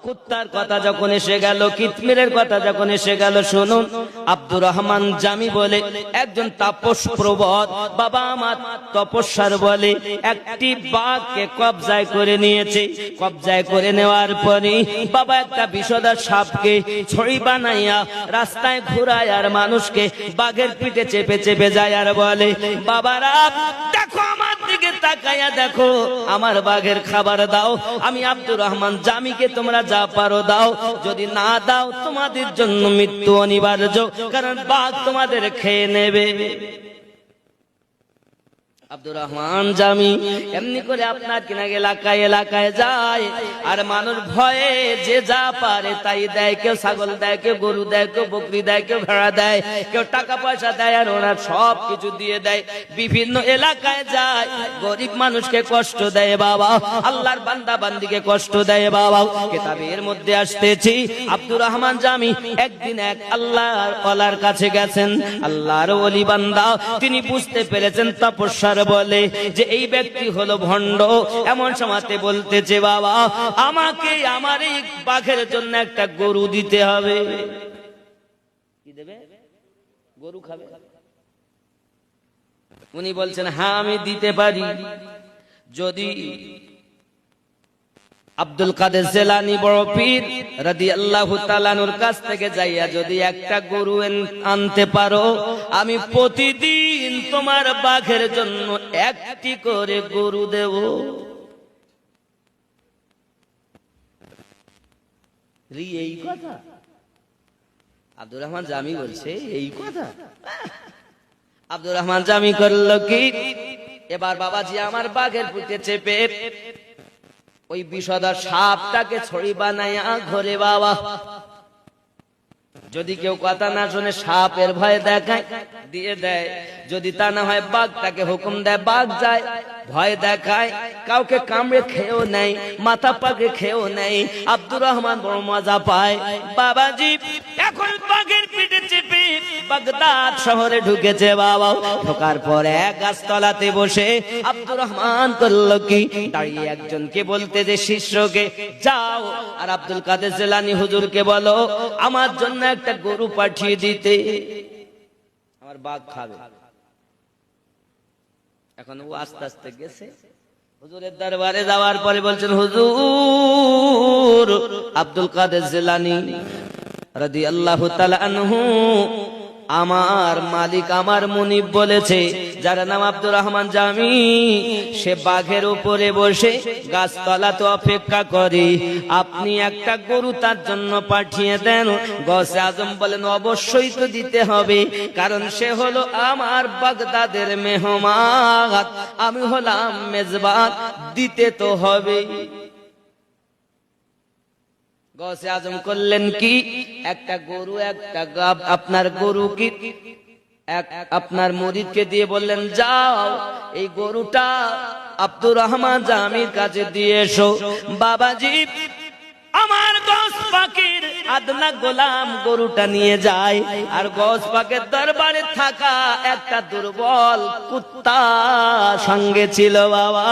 কুত্তার কথা যখন এসে গেল, কিতমিরের কথা যখন এসে গেল, শুনুন আব্দুর রহমান জামি বলে একজন তাপস প্রবদ বাবা আমার তপস্যার বলে একটি বাঘকে কবজায় করে নিয়েছে। কবজায় করে নেওয়ার পরে বাবা একটা বিষধর সাপকে ছড়ি বানাইয়া রাস্তায় ঘুরায় আর মানুষকে বাঘের পিঠে চেপে চেপে যায় আর বলে, বাবারা দেখো আমার দিকে তাকাইয়া দেখো, আমার বাঘের খাবার দাও। আমি আব্দুর রহমান জামিকে তোমরা যা পারো দাও, যদি না দাও তোমাদের জন্য মৃত্যু অনিবার্য, কারণ বাঘ তোমাদের খেয়ে নেবে। আব্দুর রহমান জামি এমনি করে আপনার কিনা এলাকায় এলাকায় যায় আর মানুষ ভয়ে যে যা পারে তাই দেয়। কেউ ছাগল দেয়, কেউ গরু দেয়, কেউ বকরি দেয়, কেউ ভেড়া দেয়, কেউ টাকা পয়সা দেয়, আর ওরা সব কিছু দিয়ে দেয়। বিভিন্ন এলাকায় যায়, গরিব মানুষকে কষ্ট দেয় বাবা, আল্লাহর বান্দা বান্দিকে কষ্ট দেয় বাবা। কিতাবের মধ্যে আসতেছি আব্দুর রহমান জামি একদিন এক আল্লাহর ওয়ালার কাছে গেছেন। আল্লাহর ওলি বান্দা তিনি বুঝতে পেরেছেন তপস্যার বলে যে এই ব্যক্তি হলো ভণ্ড। এমন সময়তে বলতেছে, বাবা আমাকে আমার এই বাঘের জন্য একটা গরু দিতে হবে। কি দেবে? গরু খাবে। উনি বলছেন, হ্যাঁ আমি দিতে পারি, যদি আব্দুল কাদের জিলানী বড় পীর রাদিয়াল্লাহু তাআলা আনহুর কাছ থেকে যাইয়া যদি একটা গরু আনতে পারো, আমি প্রতিদিন তোমার বাঘের জন্য একটি করে গরু দেব। এই কথা আব্দুর রহমান জামি বলছে, এই কথা। আব্দুর রহমান জামি করল কি, এবার বাবাজি আমার বাঘের পিঠে চেপে ওই বিষধর সাপটাকে ছড়ি বানাইয়া ঘরে বাবা, যদি কেউ কথা না শুনে সাপের ভয় দেখায় দিয়ে দেয়, যদি তা না হয় বাঘটাকে হুকুম দেয়, বাঘ যায়, ভয় দেখায়, কাউকে কামড়ে খেয়েও নেয়, মাথা পাকে খেয়েও নেয়। আব্দুর রহমান বড় মজা পায় বাবাজি। এখন বাঘের পিঠে চেপে বাগদাদ শহরে ঢুকেছে বাবা। ঢোকার পর এক গাছতলাতে বসে আব্দুর রহমান করল কি, দাঁড়িয়ে একজনকে বলতে যে শিষ্যকে, যাও আর আব্দুল কাদের জিলানী হুজুরকে বলো আমার জন্য একটা গরু পাঠিয়ে দিতে, আমার বাঘ খাবে। এখন ও আস্তে আস্তে গেছে হুজুরের দরবারে। যাওয়ার পরে বলছেন, হুজুর আব্দুল কাদের জিলানী রাদিয়াল্লাহু তাআলা আনহু আমার মালিক আমার মুনিব বলেছে, যার নাম আব্দুর রহমান জামি, সে বাঘের উপরে বসে গাছতলাতে অপেক্ষা করে, আপনি একটা গরু তার জন্য পাঠিয়ে দেন। গৌসে আজম বলেন, অবশ্যই তো দিতে হবে, কারণ সে হলো আমার বাগদাদের মেহমান, আমি হলাম মেজবান, দিতে তো হবে। গৌসে আজম করলেন কি, একটা গরু একটা গাব আপনার গরু কি আপনার মুরিদকে দিয়ে বললেন, যাও এই গরুটা আব্দুর রহমান জামির কাছে দিয়ে এসো। বাবাজি আমার গৌস পাকের আদনা গোলাম গরুটা নিয়ে যায়, আর গৌস পাকের দরবারে থাকা একটা দুর্বল কুত্তা সঙ্গে ছিল বাবা।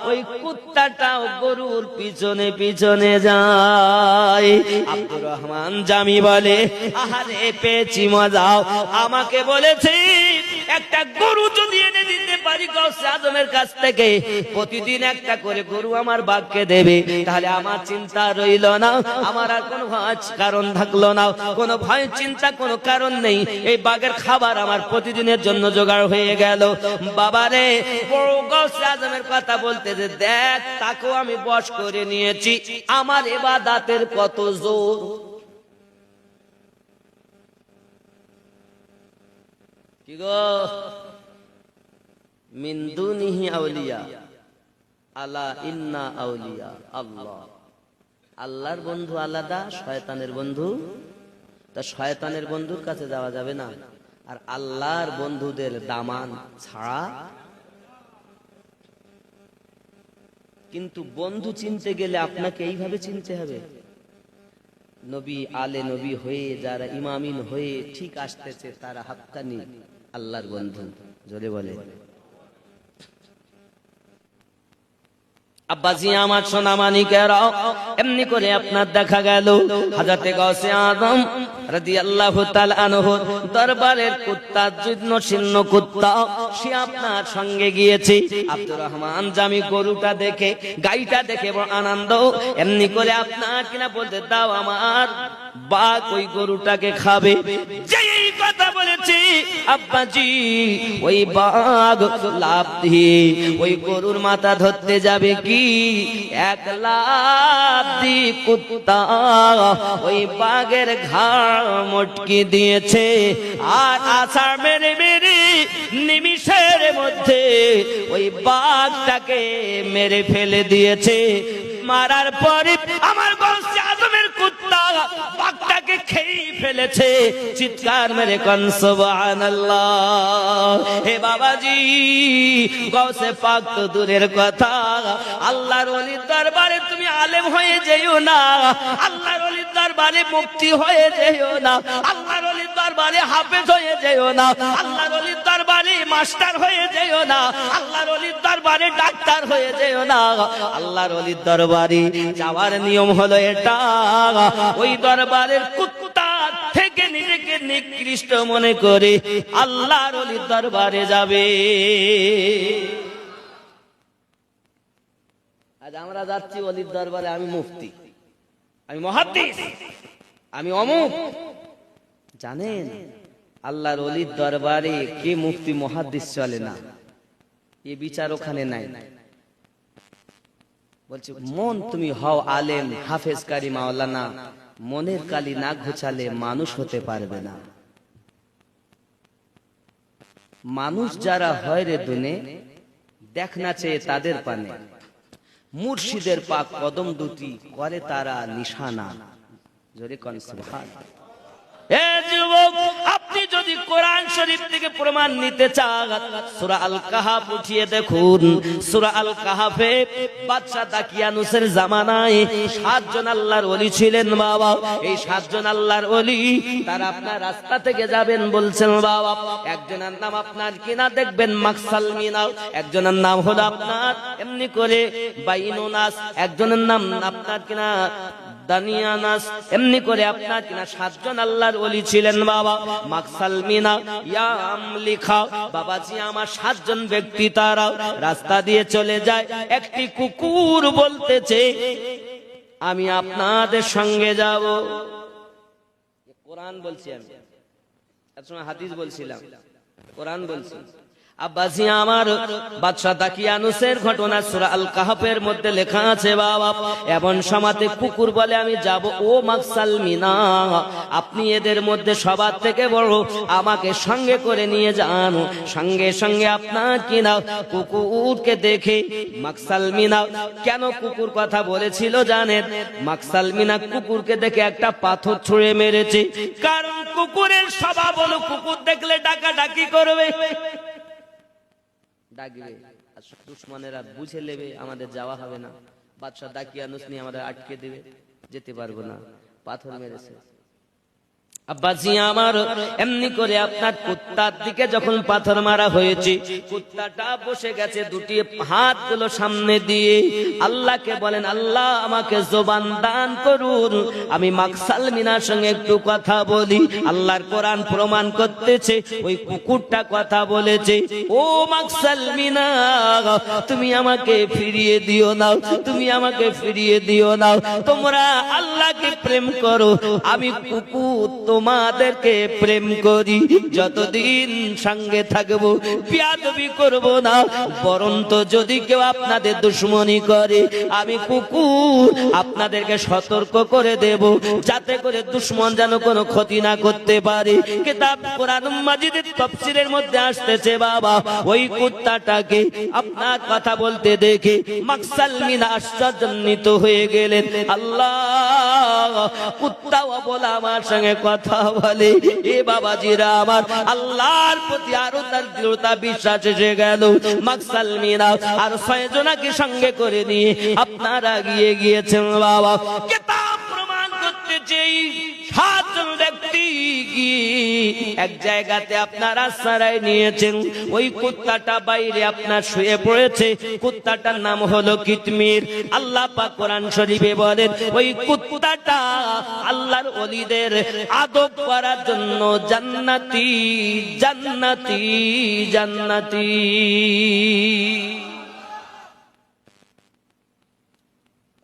ওই কুত্তাটাও গরুর পিছনে পিছনে যায়। আব্দুর রহমান জামি বলে, আহারে পেয়েছি মজাও, আমাকে বলেছে একটা গরু যদি এনে দিতে পারি গৌসে আজমের কাছ থেকে, প্রতিদিন একটা করে গরু আমার বাঘকে দেবে, তাহলে আমার চিন্তা রইল না, আমার আর কোনো ভয় কারণ থাকলো না, কোনো ভয় চিন্তা কোনো কারণ নেই। এই বাঘের খাবার আমার প্রতিদিনের জন্য জোগাড় হয়ে গেল। বাবারে বড় গৌসে আজমের কথা বলতে যে, দেখ তাকেও আমি বশ করে নিয়েছি, আমার ইবাদতের কত জোর। কি গো, মিন দুনিহি আউলিয়া আলা ইন্না আউলিয়া আল্লাহ। আল্লাহর বন্ধু আলাদা, শয়তানের বন্ধু, তা শয়তানের বন্ধুর কাছে যাওয়া যাবে না, আর আল্লাহর বন্ধুদের দামান ছাড়া। কিন্তু বন্ধু চিনতে গেলে আপনাকে এইভাবে চিনতে হবে, নবী আলে নবী হয়ে যারা ইমামিন হয়ে ঠিক আসতেছে তারা হাক্কানি আল্লাহর বন্ধু। জোরে বলে আব্বাজি আমার সোনা মানিকেরা, এমনি করে আপনার দেখা গেল হযরতে গাউসে আযম রাদিয়াল্লাহু তাআলা আনহু দরবারের কুত্তা, জীর্ণ শীর্ণ কুত্তা, সে আপনার সঙ্গে গিয়েছে। আব্দুর রহমান জামি গরুটা দেখে, গাইটা দেখে বড় আনন্দ, এমনি করে আপনার কিনা বলতে দাও আমার বাঘ ওই গরুটাকে খাবে। যেই কথা বলেছে আব্বাজি, ওই বাঘ লাফ দিয়ে ওই গরুর মাথা ধরতে যাবে, কি এক লাফ দিয়ে কুত্তা ওই বাঘের ঘাড় মটকে দিয়েছে। আর আছাড় মেরে মেরে নিমিষের মধ্যে ওই বাঘটাকে মেরে ফেলে দিয়েছে। মারার পরে আমার গাউসে আজমের কুত্তা বাঘটাকে খেয়ে ফেলেছে। চিৎকার মেরে কোন সুবহানাল্লাহ। হে বাবাজি, গাউসে পাক তো দূরের কথা, আল্লাহর ওলির দরবারে তুমি আলেম হয়ে যেও না, আল্লাহর ওলির দরবারে মুফতি হয়ে যেও না, আল্লাহর ওলির দরবারে হাফেজ হয়ে যেও না, আল্লাহর ওলির দরবারে মাস্টার হয়ে যেও না, আল্লাহর ওলির দরবারে ডাক্তার হয়ে যেও না। আল্লাহর ওলির দরবারে যাওয়ার নিয়ম হলো এটা, ওই দরবারের কুত্তা থেকে নিজেকে নিকৃষ্ট মনে করে আল্লাহর ওলির দরবারে যাবে। আজ আমরা যাচ্ছি ওলির দরবারে, আমি মুফতি, আমি মুহাদ্দিস, আমি অমুক। জানেন আল্লাহর ওলির দরবারে কে মুফতি মুহাদ্দিস চলে না, এ বিচার ওখানে নাই। বলছে মন তুমি হও আলেম, হাফেজ, কারি, মাওলানা, মনের কালি না ঘুচালে মানুষ হতে পারবে না। মানুষ যারা হয় রে দুনে, দেখ না চেয়ে তাদের পানে, মুর্শিদের পাক কদম দুটি করে তারা নিশানা। জোরে কোন সুবহানাল্লাহ। এ যুবক, আপনি যদি কোরআন শরীফ থেকে প্রমাণ নিতে চান, সূরা আল কাহাফ উঠিয়ে দেখুন। সূরা আল কাহাফে বাদশা দাকিয়ানুসের জামানায় 7 জন আল্লাহর ওলি ছিলেন বাবা। এই 7 জন আল্লাহর ওলি, তারা আপনার রাস্তা থেকে যাবেন বলছেন বাবা। একজনের নাম আপনার কিনা দেখবেন মাকসালমিনা, একজনের নাম হলো আপনার এমনি করে বাইনুনাস, একজনের নাম আপনার কিনা দানিয়ানাস, এমনি করে আপনার কিনা 7 জন আল্লাহর ওলি ছিলেন বাবা। মাকসালমিনা ইয়াম লিখা বাবাজি আমার 7 জন ব্যক্তি, তারা রাস্তা দিয়ে চলে যায়। একটি কুকুর বলতেছে আমি আপনাদের সঙ্গে যাব। কোরআন বলছি, আমি এত সময় হাদিস বলছিলাম, কোরআন বলছি। আব্বাসি আমার, বাদশা দাকিয়ানুসের ঘটনা সূরা আল কাহাফের মধ্যে লেখা আছে বাবা। এমন সময়তে কুকুর বলে আমি যাব, ও মাকসালমিনা আপনি এদের মধ্যে সবার থেকে বড়, আমাকে সঙ্গে করে নিয়ে যান। সঙ্গে সঙ্গে আপনার কিনা কুকুরকে দেখে মাকসালমিনা, কেন কুকুর কথা বলেছিল জানেন? মাকসালমিনা কুকুরকে দেখে একটা পাথর ছুঁড়ে মেরেছে, কারণ কুকুরের স্বভাব হলো কুকুর দেখলে ডাকাডাকি করবে, ডাকবে, আর দুশমনেরা বুঝে নেবে আমাদের যাওয়া হবে না, বাদশা দাকিয়ানুস নিয়ে আমাদের আটকে দেবে, যেতে পারবো না, পাথর মেরেছে। আব্বাসি আমার, এমনি করে আপনার কুত্তার দিকে যখন পাথর মারা হয়েছে, কুত্তাটা বসে গেছে দুটি হাতগুলো সামনে দিয়ে, আল্লাহকে বলেন আল্লাহ আমাকে জবান দান করুন, আমি মাকসালমিনার সঙ্গে একটু কথা বলি। আল্লাহর কোরআন প্রমাণ করতেছে ওই কুকুরটা কথা বলেছে, ও মাকসালমিনা তুমি আমাকে ফিরিয়ে দিও না, তুমি আমাকে ফিরিয়ে দিও না, তোমরা আল্লাহকে প্রেম করো, আমি কুকুর তোমাদেরকে প্রেম করি, যতদিন সঙ্গে থাকবো বিয়াদবি করব না, বরঞ্চ যদি কেউ আপনাদের দুশমনি করে আমি কুকুর আপনাদেরকে সতর্ক করে দেব, যাতে করে দুশমন যেন কোনো ক্ষতি না করতে পারে। কিতাব কোরআন মাজিদের তাফসীরের মধ্যে আসতেছে বাবা, ওই কুত্তাটাকে আপনার কথা বলতে দেখে মাকসালমিনা আশ্চর্যান্বিত হয়ে গেলেন। আল্লাহ, কুত্তাও বলে আমার সঙ্গে কথা বলে। এ বাবাজিরা আমার, আল্লাহর প্রতি আরো তার দৃঢ়তা বিশ্বাস এসে গেল। মাকসালমিনা আর 6 জনকে সঙ্গে করে নিয়ে আপনারা গিয়েছেন বাবা। কিতাব প্রমাণ করতেছে সাতজন ব্যক্তি এক জায়গাতে আপনার আশ্রয় নিয়েছেন। ওই কুত্তাটা বাইরে আপনার শুয়ে পড়েছে। কুত্তাটার নাম হলো কিতমির। আল্লাহ পাক কোরআন শরীফে বলেন ওই কুত্তাটা আল্লাহর ওলিদের আদব করার জন্য জান্নাতি জান্নাতি জান্নাতি।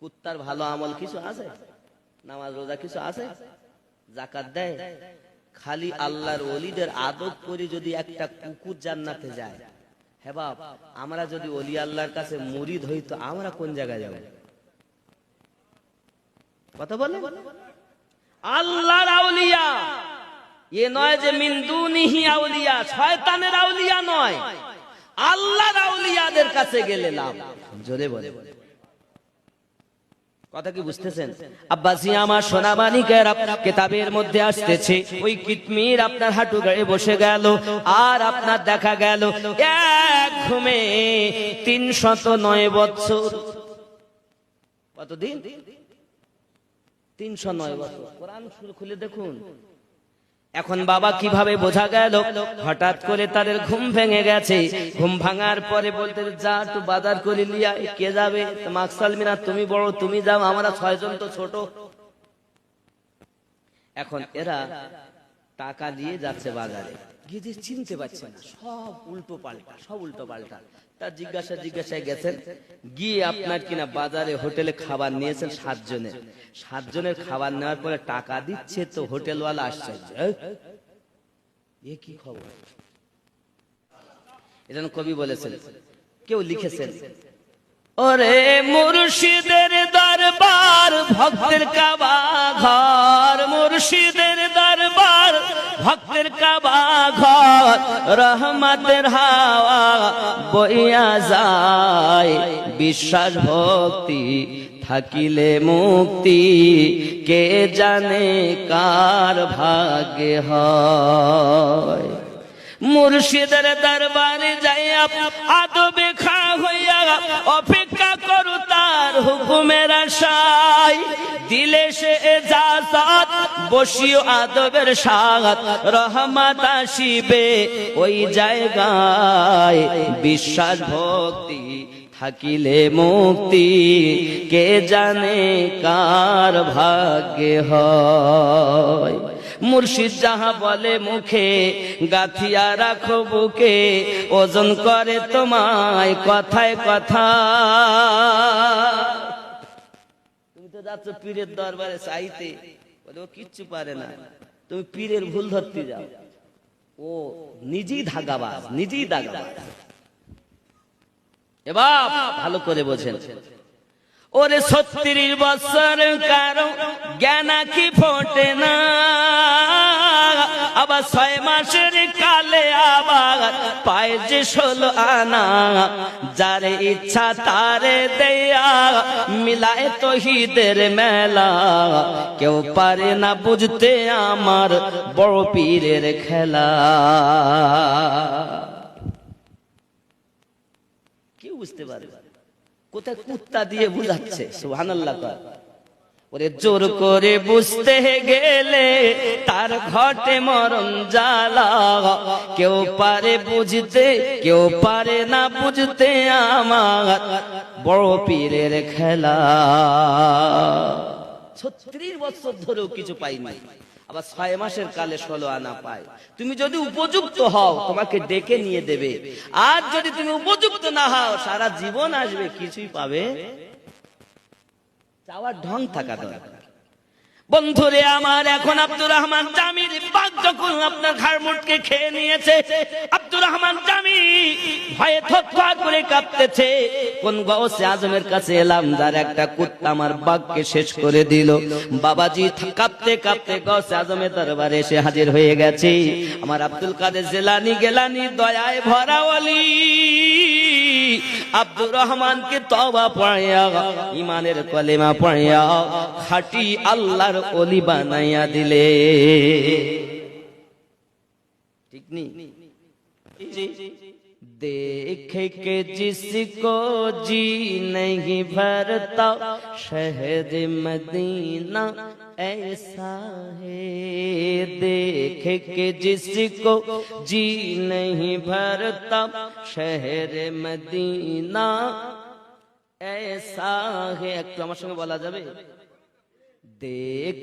কুত্তার ভালো আমল কিছু আছে? নামাজ রোজা কিছু আছে? যাকাত দেয়? খালি আল্লাহর ওলিদের আদব করে যদি একটা কুকুর জান্নাতে যায়, হে বাপ, আমরা যদি ওলি আল্লাহর কাছে মুরিদ হই তো আমরা কোন জায়গায় যাব? কথা বলে আল্লাহর আউলিয়া এ নয় যে মিন দুনিহি আউলিয়া, শয়তানের আউলিয়া নয়, আল্লাহর আউলিয়াদের কাছে গেলে লাভ। জোরে বলে কথা কি বুঝতেছেন? আব্বাসি আমার সোনা মানিকেরা, কিতাবের মধ্যে আসতেছে ওই কিতমির আপনার হাঁটু গায়ে বসে গেল। আর আপনার দেখা গেল এক ঘুমে 309 বছর। কতদিন? 309 বছর। কোরআন খুলে দেখুন। এখন বাবা কিভাবে বোঝা গেল? হঠাৎ করে তাদের ঘুম ভেঙে গেছে। ঘুম ভাঙার পরে বলতে, যা একটু বাজার করে লিয়া। কে যাবে? মাকসাল মিনা, তুমি বড়, তুমি যাও, আমরা 6 জন তো ছোট। এখন এরা টাকা দিয়ে যাচ্ছে বাজারে, গিয়ে চিনতে পারছে না, সব উল্টো পাল্টা, সব উল্টো পাল্টা। তার জিজ্ঞাসায় গেছেন, গিয়ে আপনার কিনা বাজারে হোটেলে খাবার নিয়েছেন 7 জনের। 7 জনের খাবার নেওয়ার পরে টাকা দিচ্ছে তো হোটেলওয়ালা আসছে, এ কি খবর? এটা কবি বলেছেন, কেউ লিখেছেন, ওরে মুর্শিদের দরবার ভক্তের কাবা ঘর, মুর্শিদের দরবার ভক্তের কাবা ঘর, রহমতের হাওয়া বইয়া যায়, বিশ্বাস ভক্তি থাকিলে মুক্তি, কে জানে কার ভাগ্যে হয়। মুর্শিদের দরবারে যাইয়া আদবে খা হইয়া অপেক্ষা করু তার হুকুমের আশায়, দিলে সে এজাজত বসিও আদবের সাথ, রহমত আসিবে ওই জায়গায়, বিশ্বাস ভক্তি থাকিলে মুক্তি, কে জানে কার ভাগ্যে হয়। মুর্শিদ যাহা বলে মুখে, গাথিয়া রাখো বুকে, ওজন করে তোমায় কথায় কথা। তুমি তো যাচ্ছ পীরের দরবারে চাইতে, বলে ও কিচ্ছু পারে না, তুমি পীরের ভুল ধরতে যাও, ও নিজেই ধাগাবাজ, নিজেই দাগাবাজ। এবার ভালো করে বোঝেন, ওরে 36 বছর কারো জ্ঞান কি ফোটে না, আবার 6 মাসের কালে আবার পায় যে 16 আনা, যারে ইচ্ছা তারে দেয়া মিলায় তহিদের মেলা, কেউ পারে না বুঝতে আমার বড় পীরের খেলা। কেউ বুঝতে পারে? কোথায় কুত্তা দিয়ে বুঝাচ্ছে, সুবহানাল্লাহ। ওরে জোর করে বুঝতে গেলে তার ঘটে মরণ জ্বালা, কেউ পারে বুঝতে কেউ পারে না বুঝতে আমার বড় পীরের খেলা। 36 বছর ধরেও কিছু পাইনি, আবার 6 মাসের কালে 16 আনা পায়। তুমি যদি উপযুক্ত হও তোমাকে ডেকে নিয়ে দেবে, আর যদি তুমি উপযুক্ত না হও সারা জীবন আসবে কিছুই পাবে। চাওয়ার ঢং থাকা দরকার। বন্ধুরে আমার, এখন আব্দুর রহমান জামির বাঘ যখন আপনার ঘাড় মুটকে খেয়ে নিয়েছে, আব্দুর রহমান জামি ভয়ে থরথর করে কাঁপতেছে। কোন গৌসে আজমের কাছে এলাম, যার একটা কুত্তা আমার বাঘকে শেষ করে দিল। বাবাজি কাঁপতে কাঁপতে গৌসে আজমের দরবারে এসে হাজির হয়ে গেছে। আমার আব্দুল কাদের জিলানী গেলানি দয়ায় ভরা ওলি আব্দুর রহমানকে তওবা পড়াইয়া, ইমানের কলেমা পড়াইয়া খাঁটি আল্লাহর ওলি বানাইয়া দিলে। ঠিক নি? देख के जिसको जी नहीं भरता शहर मदीना ऐसा है। देख के जिसको जी नहीं भरता शहर मदीना ऐसा है। একটু আমার সঙ্গে বলা যাবে? देख